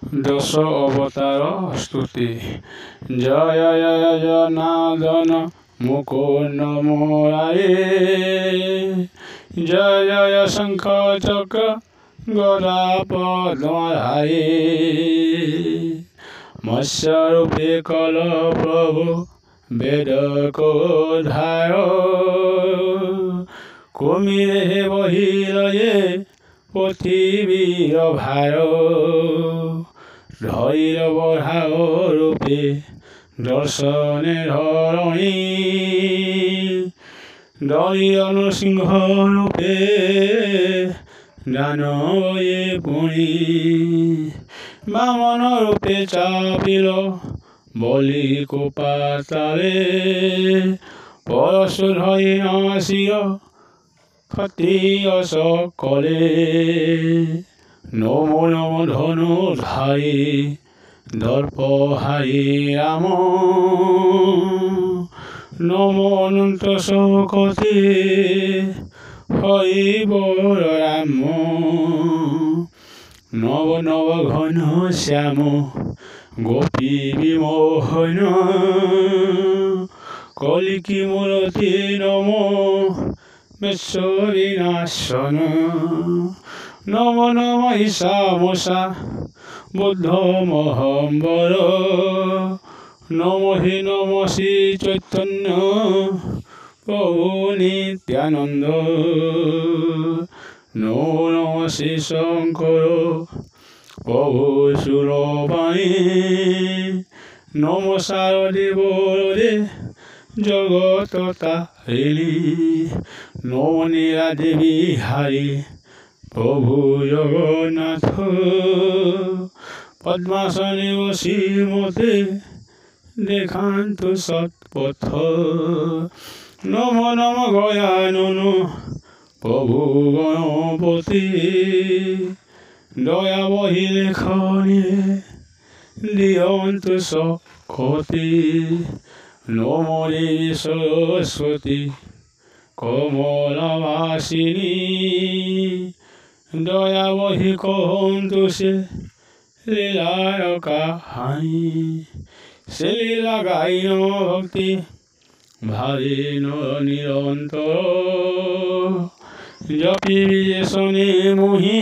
দশ অবতার স্তুতি। জয় জয় জনার্দন মুকুন্দ মুরারে, জয় জয় শঙ্খ চক্র গদা পদ্মধারী, মৎস্যরূপে কল প্রভু বেদ কোধায়, কুমিরে বহিল যে পৃথিবীর ভার, ধৈর বরাহ রূপে দর্শনে ধরণী, দলিল নৃসিংহ রূপে দানবে পুনি, বামন রূপে চাপিল বলি কুপাতালে, পরশু ধৰি নাচিয় ক্ষত্রিয় সকলে, নমো নমো ধনুধারী দর্পহারী রাম, নমো অনন্ত শোকতে হরি বর রাম, নব নব ঘন শ্যাম গোপী বিমোহন, কলিকি মূরতি নম বিশ্ব বিনাশন, নম নম ঈশামূষা বুদ্ধ মহম্বর, নম হে নম শ্রী চৈতন্য প্রভু নিত্যানন্দ, নমো নম শ্রী শঙ্কর প্রভু সুরবাণী, নম শারদে বরদে জগত তারিণী, নম নীলা দেবী হারি প্রভু জগন্নাথ, পদ্মাসনে বসি মতে দেখান্ত সৎপথ, নম নম গয়ানন প্রভু গণপতি, দয়া বহিলে খনি দিয়ন্তু সখতি, নম দেবী সরস্বতী কমলবাসিনী, দয়া বহি কহন্তু সে লীলার কাহানি, সে লীলা গাইন ভক্তি ভাবেন নিরন্তর, জপি বিজে শনি মুহি